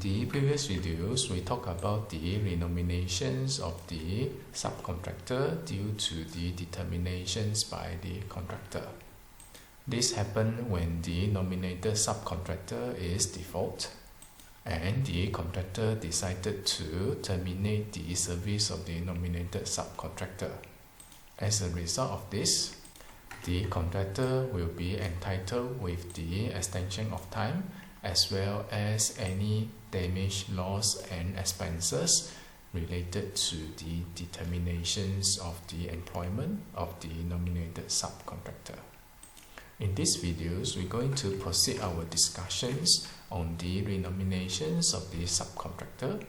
the previous videos, we talked about the renominations of the subcontractor due to the determinations by the contractor. This happens when the nominated subcontractor is default and the contractor decided to terminate the service of the nominated subcontractor. As a result of this, the contractor will be entitled with the extension of time as well as any damage, loss and expenses related to the determinations of the employment of the nominated subcontractor. In these videos, we're going to proceed our discussions on the renominations of the subcontractor.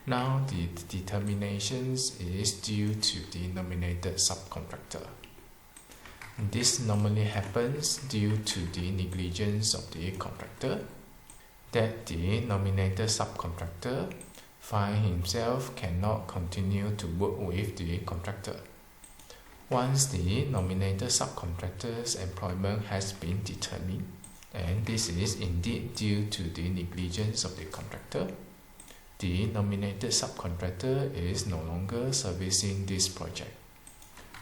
Now the determinations is due to the nominated subcontractor. This normally happens due to the negligence of the contractor, that the nominated subcontractor find himself cannot continue to work with the contractor. Once the nominated subcontractor's employment has been determined, and this is indeed due to the negligence of the contractor, the nominated subcontractor is no longer servicing this project.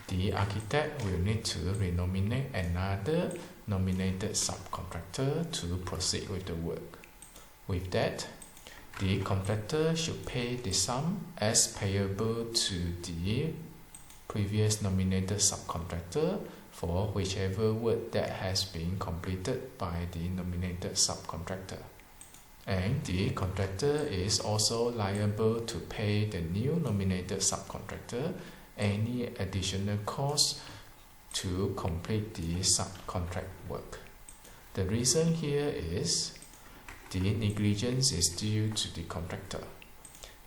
The architect will need to renominate another nominated subcontractor to proceed with the work. With that, the contractor should pay the sum as payable to the previous nominated subcontractor for whichever work that has been completed by the nominated subcontractor. And the contractor is also liable to pay the new nominated subcontractor any additional costs to complete the subcontract work. The reason here is the negligence is due to the contractor.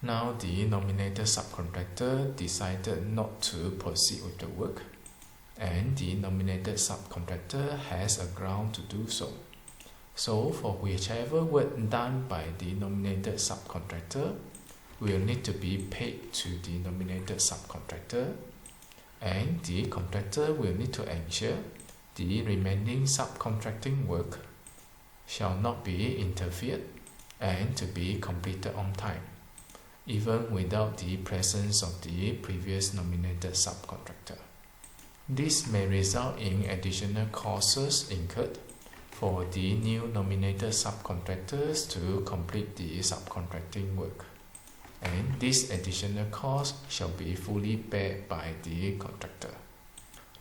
Now the nominated subcontractor decided not to proceed with the work, and the nominated subcontractor has a ground to do so. So for whichever work done by the nominated subcontractor will need to be paid to the nominated subcontractor, and the contractor will need to ensure the remaining subcontracting work shall not be interfered and to be completed on time, even without the presence of the previous nominated subcontractor. This may result in additional costs incurred for the new nominated subcontractors to complete the subcontracting work, and this additional cost shall be fully paid by the contractor.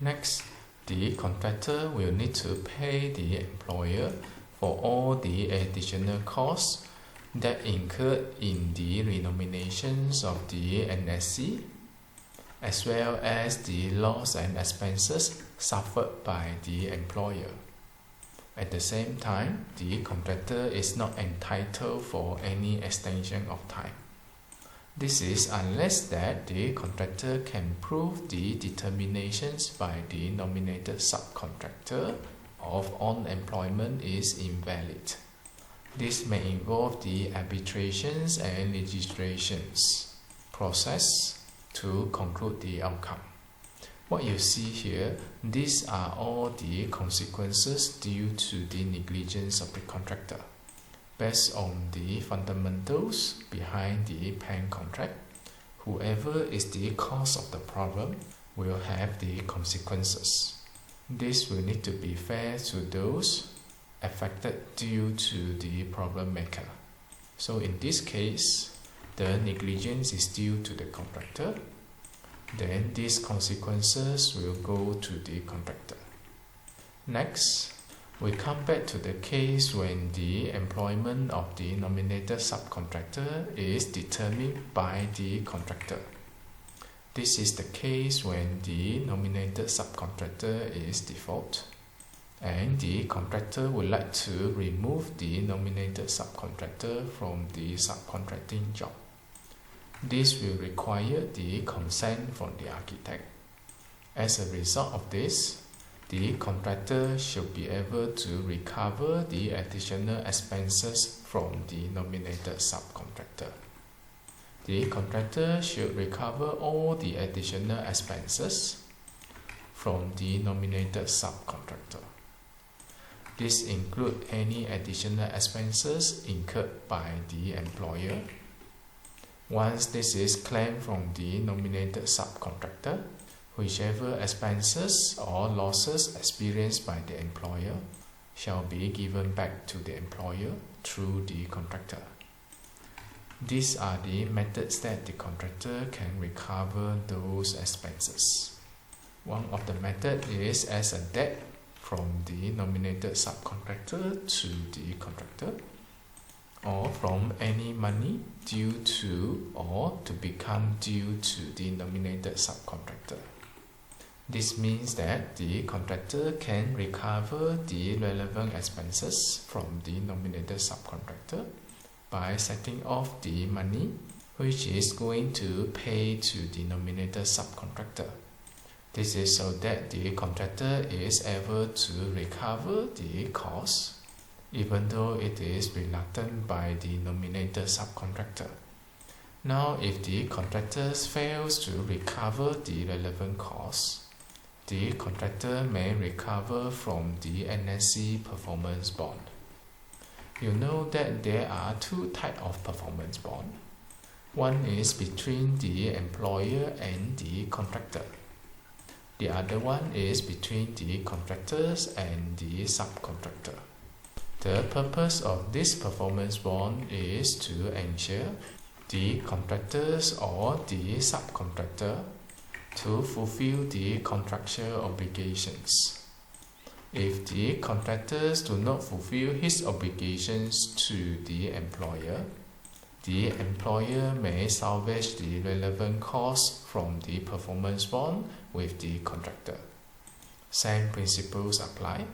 Next, the contractor will need to pay the employer for all the additional costs that incurred in the renominations of the NSC, as well as the loss and expenses suffered by the employer. At the same time, the contractor is not entitled for any extension of time. This is unless that the contractor can prove the determinations by the nominated subcontractor of on-employment is invalid. This may involve the arbitrations and legislations process to conclude the outcome. What you see here, these are all the consequences due to the negligence of the contractor. Based on the fundamentals behind the PAM contract, whoever is the cause of the problem will have the consequences. This will need to be fair to those affected due to the problem maker. So in this case, the negligence is due to the contractor. Then these consequences will go to the contractor. Next, we come back to the case when the employment of the nominated subcontractor is determined by the contractor. This is the case when the nominated subcontractor is default, and the contractor would like to remove the nominated subcontractor from the subcontracting job. This will require the consent from the architect. As a result of this, the contractor should be able to recover the additional expenses from the nominated subcontractor. The contractor should recover all the additional expenses from the nominated subcontractor. This includes any additional expenses incurred by the employer. Once this is claimed from the nominated subcontractor, whichever expenses or losses experienced by the employer shall be given back to the employer through the contractor. These are the methods that the contractor can recover those expenses. One of the methods is as a debt from the nominated subcontractor to the contractor, or from any money due to or to become due to the nominated subcontractor. This means that the contractor can recover the relevant expenses from the nominated subcontractor by setting off the money which is going to pay to the nominated subcontractor. This is so that the contractor is able to recover the cost, even though it is reluctant by the nominated subcontractor. Now, if the contractor fails to recover the relevant costs, the contractor may recover from the NSC performance bond. You know that there are two types of performance bond. One is between the employer and the contractor. The other one is between the contractors and the subcontractor. The purpose of this performance bond is to ensure the contractors or the subcontractor to fulfill the contractual obligations. If the contractors do not fulfill his obligations to the employer may salvage the relevant costs from the performance bond with the contractor. Same principles apply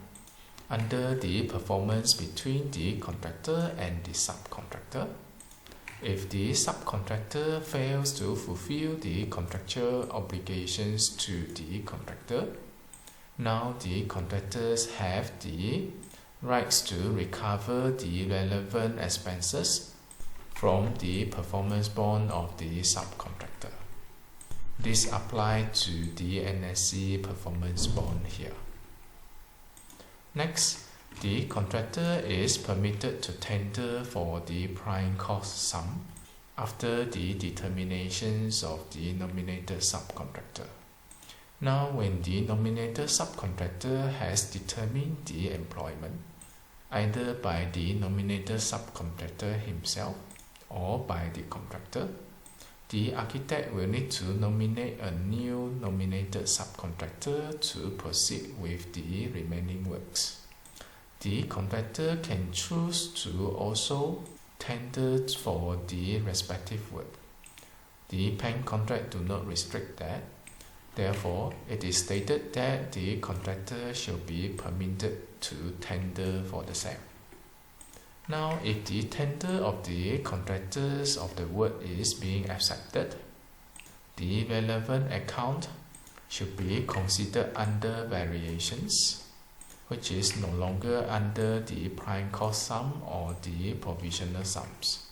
under the performance between the contractor and the subcontractor. If the subcontractor fails to fulfill the contractual obligations to the contractor, now the contractors have the rights to recover the relevant expenses from the performance bond of the subcontractor. This applies to the NSC performance bond here. Next, the contractor is permitted to tender for the prime cost sum after the determinations of the nominated subcontractor. Now, when the nominated subcontractor has determined the employment, either by the nominated subcontractor himself or by the contractor, the architect will need to nominate a new nominated subcontractor to proceed with the remaining works. The contractor can choose to also tender for the respective work. The PAM contract do not restrict that. Therefore, it is stated that the contractor shall be permitted to tender for the same. Now, if the tender of the contractors of the work is being accepted, the relevant account should be considered under variations, which is no longer under the prime cost sum or the provisional sums.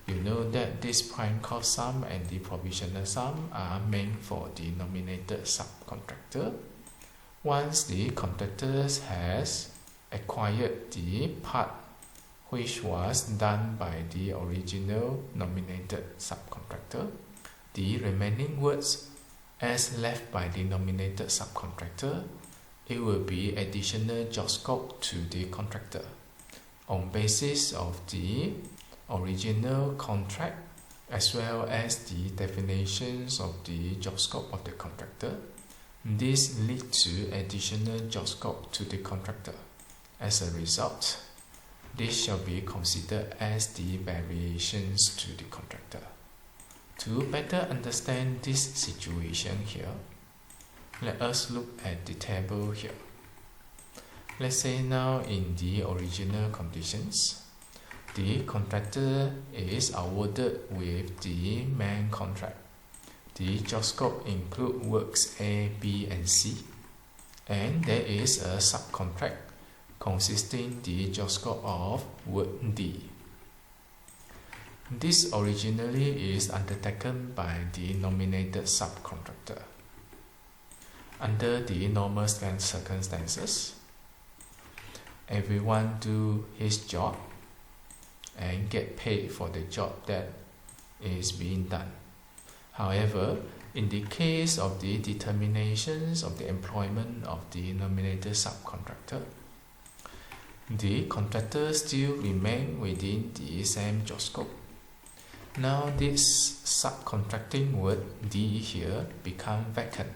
You know that this prime cost sum and the provisional sum are meant for the nominated subcontractor. Once the contractor has acquired the part which was done by the original nominated subcontractor, the remaining works as left by the nominated subcontractor, it will be additional job scope to the contractor on basis of the original contract as well as the definitions of the job scope of the contractor. This leads to additional job scope to the contractor. As a result, this shall be considered as the variations to the contractor. To better understand this situation here, let us look at the table here. Let's say now in the original conditions, the contractor is awarded with the main contract. The job scope includes works A, B, and C, and there is a subcontract consisting the job scope of work D. This originally is undertaken by the nominated subcontractor. Under the normal circumstances, everyone do his job and get paid for the job that is being done. However, in the case of the determinations of the employment of the nominated subcontractor, the contractor still remain within the same job scope. Now this subcontracting word D here become vacant.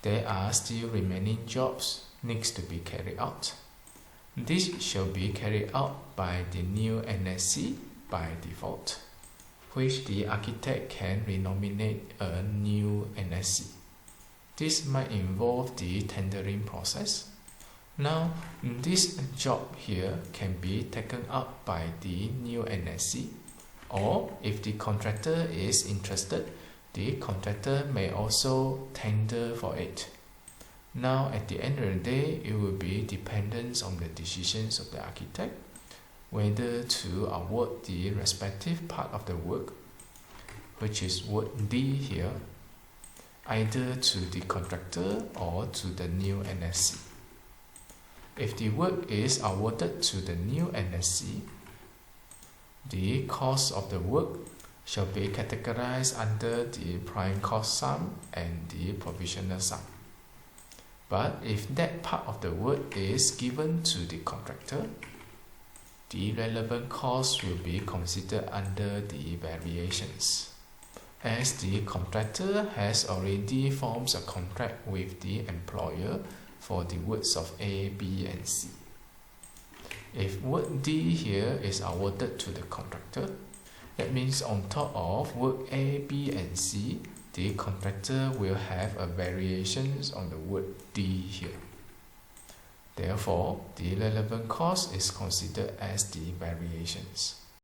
There are still remaining jobs needs to be carried out. This shall be carried out by the new NSC by default, which the architect can renominate a new NSC. This might involve the tendering process. Now, this job here can be taken up by the new NSC, or if the contractor is interested, the contractor may also tender for it. Now, at the end of the day, it will be dependent on the decisions of the architect whether to award the respective part of the work, which is word D here, either to the contractor or to the new NSC. If the work is awarded to the new NSC, the cost of the work shall be categorized under the prime cost sum and the provisional sum. But if that part of the work is given to the contractor, the relevant cost will be considered under the variations, as the contractor has already formed a contract with the employer for the works of A, B, and C. If word D here is awarded to the contractor, that means on top of work A, B, and C, the contractor will have a variations on the word D here. Therefore, the relevant cost is considered as the variations.